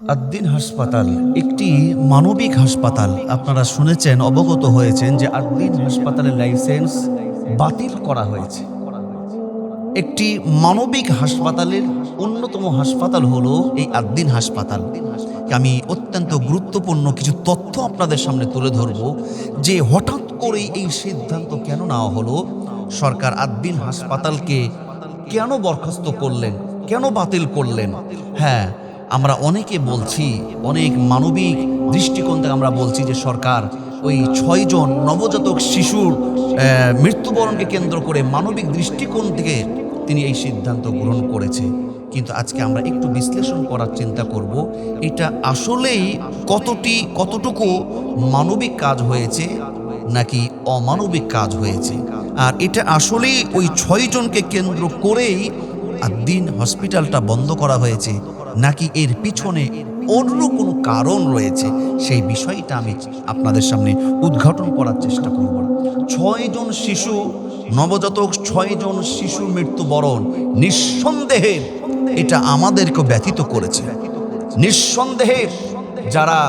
আদ্দিন হাসপাতাল একটি মানবিক হাসপাতাল। আপনারা শুনেছেন, অবগত হয়েছেন যে আদ্দিন হাসপাতালের লাইসেন্স বাতিল করা হয়েছে। একটি মানবিক হাসপাতালের অন্যতম হাসপাতাল হলো এই আদ্দিন হাসপাতাল। আমি অত্যন্ত গুরুত্বপূর্ণ কিছু তথ্য আপনাদের সামনে তুলে ধরব যে হঠাৎ করেই এই সিদ্ধান্ত কেন নেওয়া হলো। সরকার আদ্দিন হাসপাতালকে কেন বরখাস্ত করলেন, কেন বাতিল করলেন? হ্যাঁ, আমরা অনেকে বলছি, অনেক মানবিক দৃষ্টিকোণ থেকে আমরা বলছি যে সরকার ওই 6 জন নবজাতক শিশুর মৃত্যুবরণকে কেন্দ্র করে মানবিক দৃষ্টিকোণ থেকে তিনি এই সিদ্ধান্ত গ্রহণ করেছে। কিন্তু আজকে আমরা একটু বিশ্লেষণ করার চিন্তা করব, এটা আসলেই কতটুকু মানবিক কাজ হয়েছে নাকি অমানবিক কাজ হয়েছে। আর এটা আসলেই ওই 6 জনকে কেন্দ্র করেই আদ্দিন হসপিটালটা বন্ধ করা হয়েছে নাকি এর পিছনে অন্য কোনো কারণ রয়েছে, সেই বিষয়টা আমি আপনাদের সামনে উদ্ঘাটন করার চেষ্টা করব। 6 জন শিশু নবজাতক, 6 জন শিশু মৃত্যুবরণ নিঃসন্দেহে এটা আমাদেরকে ব্যথিত করেছে। নিঃসন্দেহে যারা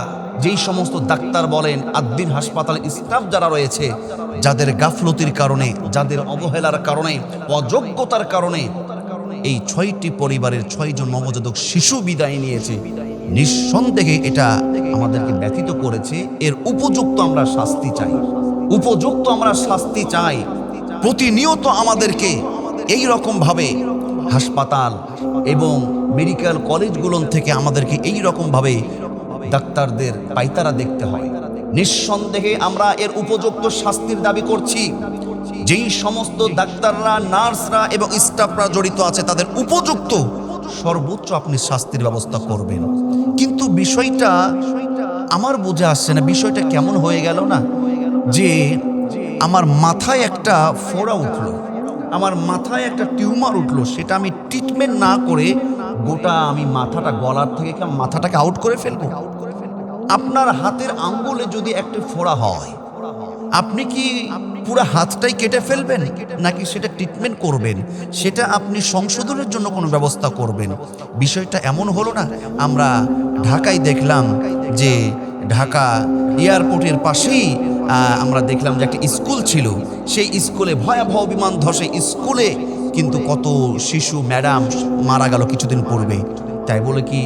যেই সমস্ত ডাক্তার বলেন, আদ্দিন হাসপাতাল স্টাফ যারা রয়েছে, যাদের গাফলতির কারণে, যাদের অবহেলার কারণে, অযোগ্যতার কারণে এই 6টি পরিবারের 6 জন নবজাতক শিশু বিদায় নিয়েছে, নিঃসন্দেহে এটা আমাদেরকে ব্যথিত করেছে। এর উপযুক্ত আমরা শাস্তি চাই, উপযুক্ত আমরা শাস্তি চাই। প্রতিনিয়ত আমাদেরকে এই রকমভাবে হাসপাতাল এবং মেডিকেল কলেজগুলো থেকে আমাদেরকে এই রকমভাবে ডাক্তারদের পাইতারা দেখতে হয়। নিঃসন্দেহে আমরা এর উপযুক্ত শাস্তির দাবি করছি। যেই সমস্ত ডাক্তাররা, নার্সরা এবং স্টাফরা জড়িত আছে তাদের উপযুক্ত সর্বোচ্চ আপনি শাস্তির ব্যবস্থা করবেন। কিন্তু বিষয়টা আমার বুঝে আসছে না, বিষয়টা কেমন হয়ে গেল না যে আমার মাথায় একটা ফোড়া উঠলো, আমার মাথায় একটা টিউমার উঠলো, সেটা আমি ট্রিটমেন্ট না করে গোটা আমি মাথাটা, গলার থেকে মাথাটাকে আউট করে ফেলবো। আপনার হাতের আঙ্গুলে যদি একটা ফোড়া হয়, আপনি কি পুরো হাতটাই কেটে ফেলবেন নাকি সেটা ট্রিটমেন্ট করবেন, সেটা আপনি সংশোধনের জন্য কোনো ব্যবস্থা করবেন? বিষয়টা এমন হলো না। আমরা ঢাকায় দেখলাম যে ঢাকা এয়ারপোর্টের পাশেই আমরা দেখলাম যে একটা স্কুল ছিল, সেই স্কুলে ভয়াবহ বিমান ধসে স্কুলে কিন্তু কত শিশু ম্যাডাম মারা গেল কিছুদিন পূর্বে। তাই বলে কি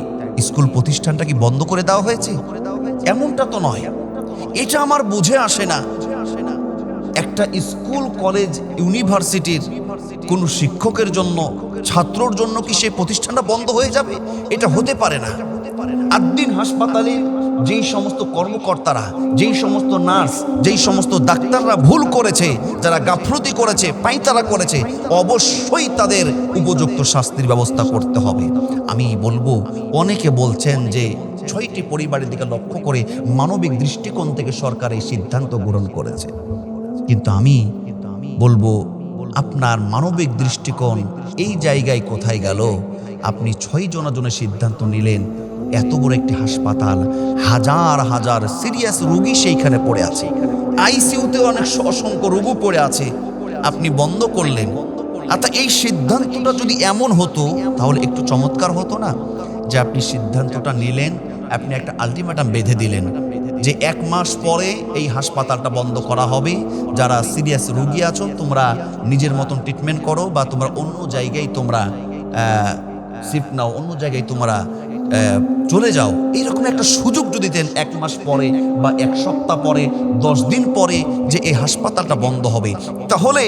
স্কুল প্রতিষ্ঠানটা কি বন্ধ করে দেওয়া হয়েছে? এমনটা তো নয়। এটা আমার বুঝে আসে না। একটা স্কুল, কলেজ, ইউনিভার্সিটির কোন শিক্ষকের জন্য, ছাত্রর জন্য কি সেই প্রতিষ্ঠানটা বন্ধ হয়ে যাবে? এটা হতে পারে না। আদ্দিন হাসপাতালে যেই সমস্ত কর্মকর্তারা, যেই সমস্ত নার্স, যেই সমস্ত ডাক্তাররা ভুল করেছে, যারা গাফলতি করেছে, পাইতারা করেছে, অবশ্যই তাদের উপযুক্ত শাস্তির ব্যবস্থা করতে হবে। আমি বলবো, অনেকে বলছেন যে 6টি পরিবারের দিকে লক্ষ্য করে মানবিক দৃষ্টিকোণ থেকে সরকার এই সিদ্ধান্ত গ্রহণ করেছে। কিন্তু আমি বলবো, আপনার মানবিক দৃষ্টিকোণ এই জায়গায় কোথায় গেল? আপনি 6 জনের সিদ্ধান্ত নিলেন। এত বড় একটি হাসপাতাল, হাজার হাজার সিরিয়াস রোগী সেইখানে পড়ে আছে, আইসিইউতে অসংখ্য রোগী পড়ে আছে, আপনি বন্ধ করলেন। আচ্ছা, এই সিদ্ধান্তটা যদি এমন হতো তাহলে একটু চমৎকার হতো না? যে আপনি সিদ্ধান্তটা নিলেন, আপনি একটা আলটিমেটাম বেঁধে দিলেন যে 1 মাস পরে এই হাসপাতালটা বন্ধ করা হবে, যারা সিরিয়াস রোগী আছো তোমরা নিজের মতন ট্রিটমেন্ট করো, বা তোমরা অন্য জায়গায় তোমরা শিফট নাও, অন্য জায়গায় তোমরা চলে যাও। এইরকম একটা সুযোগ যদি দেন 1 মাস পরে বা 1 সপ্তাহ পরে, 10 দিন পরে যে এই হাসপাতালটা বন্ধ হবে, তাহলে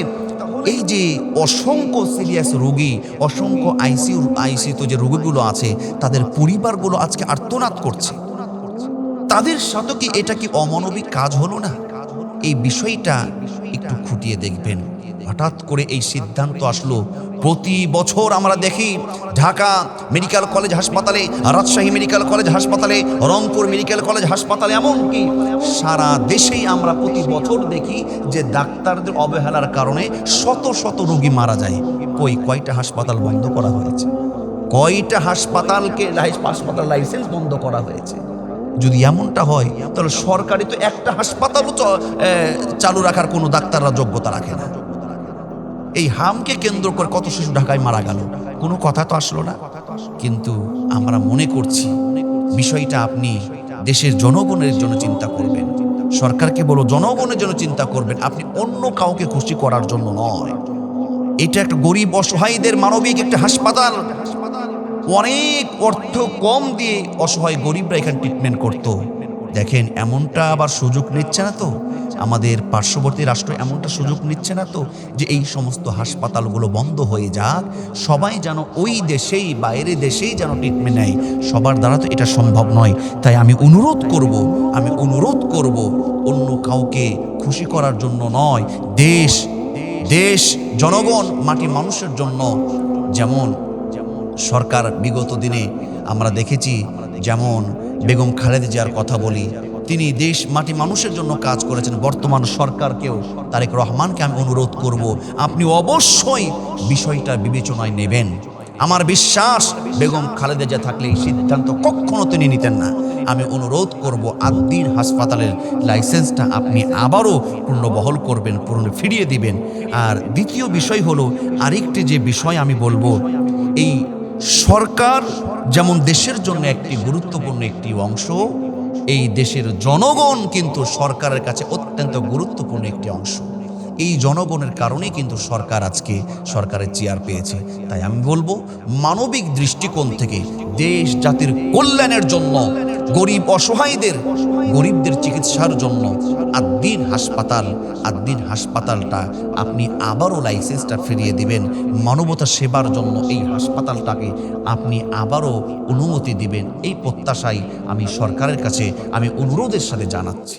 এই যে অসংখ্য সিরিয়াস রোগী, অসংখ্য আইসিইউতে যে রোগীগুলো আছে, তাদের পরিবারগুলো আজকে আর্তনাদ করছে, তাদের সাথে কি এটা কি অমানবিক কাজ হলো না? এই বিষয়টা একটু খুঁটিয়ে দেখবেন। হঠাৎ করে এই সিদ্ধান্ত আসলো। প্রতি বছর আমরা দেখি ঢাকা মেডিকেল কলেজ হাসপাতালে, রাজশাহী মেডিকেল কলেজ হাসপাতালে, রংপুর মেডিকেল কলেজ হাসপাতালে, এমনকি সারা দেশেই আমরা প্রতি বছর দেখি যে ডাক্তারদের অবহেলার কারণে শত শত রোগী মারা যায়। কয়টা হাসপাতাল বন্ধ করা হয়েছে? কয়টা হাসপাতাল লাইসেন্স বন্ধ করা হয়েছে? যদি এমনটা হয় তাহলে সরকারি তো একটা হাসপাতালও চালু রাখার কোনো ডাক্তাররা যোগ্যতা রাখে না। এই হামকে কেন্দ্র করে কত শিশু ঢাকায় মারা গেল, কোনো কথা তো আসলো না। কিন্তু আমরা মনে করছি বিষয়টা আপনি দেশের জনগণের জন্য চিন্তা করবেন। সরকারকে বলো জনগণের জন্য চিন্তা করবেন, আপনি অন্য কাউকে খুশি করার জন্য নয়। এটা একটা গরিব অসহায়দের মানবিক একটা হাসপাতাল। অনেক অর্থ কম দিয়ে অসহায় গরিবরা এখানে ট্রিটমেন্ট করত। দেখেন এমনটা আবার সুযোগ নিচ্ছে না তো, আমাদের পার্শ্ববর্তী রাষ্ট্র এমনটা সুযোগ নিচ্ছে না তো যে এই সমস্ত হাসপাতালগুলো বন্ধ হয়ে যাক, সবাই যেন ওই দেশেই বাইরে দেশেই যেন ট্রিটমেন্ট নেয়। সবার দ্বারা তো এটা সম্ভব নয়। তাই আমি অনুরোধ করব অন্য কাউকে খুশি করার জন্য নয়, দেশ জনগণ মাটি মানুষের জন্য। যেমন সরকার বিগত দিনে আমরা দেখেছি, যেমন বেগম খালেদা জিয়ার কথা বলি, তিনি দেশ মাটি মানুষের জন্য কাজ করেছেন। বর্তমান সরকারকেও, তারেক রহমানকে আমি অনুরোধ করব, আপনি অবশ্যই বিষয়টা বিবেচনায় নেবেন। আমার বিশ্বাস বেগম খালেদা জিয়া থাকলে এই সিদ্ধান্ত কখনো তিনি নিতেন না। আমি অনুরোধ করব আদ্দিন হাসপাতালের লাইসেন্সটা আপনি আবারও পুনর্বহাল করবেন, ফিরিয়ে দিবেন। আর দ্বিতীয় বিষয় হলো, আরেকটি যে বিষয় আমি বলবো, এই সরকার যেমন দেশের জন্য একটি গুরুত্বপূর্ণ একটি অংশ, এই দেশের জনগণ কিন্তু সরকারের কাছে অত্যন্ত গুরুত্বপূর্ণ একটি অংশ। এই জনগণের কারণেই কিন্তু সরকার আজকে সরকারের চেয়ার পেয়েছে। তাই আমি বলবো মানবিক দৃষ্টিকোণ থেকে দেশ জাতির কল্যাণের জন্য, গরিব অসহায়দের গরিবদের চিকিৎসার জন্য আদ্দিন হাসপাতালটা আপনি আবারও লাইসেন্সটা ফিরিয়ে দিবেন। মানবতা সেবার জন্য এই হাসপাতালটাকে আপনি আবারও অনুমতি দিবেন, এই প্রত্যাশাই আমি সরকারের কাছে আমি অনুরোধের সাথে জানাচ্ছি।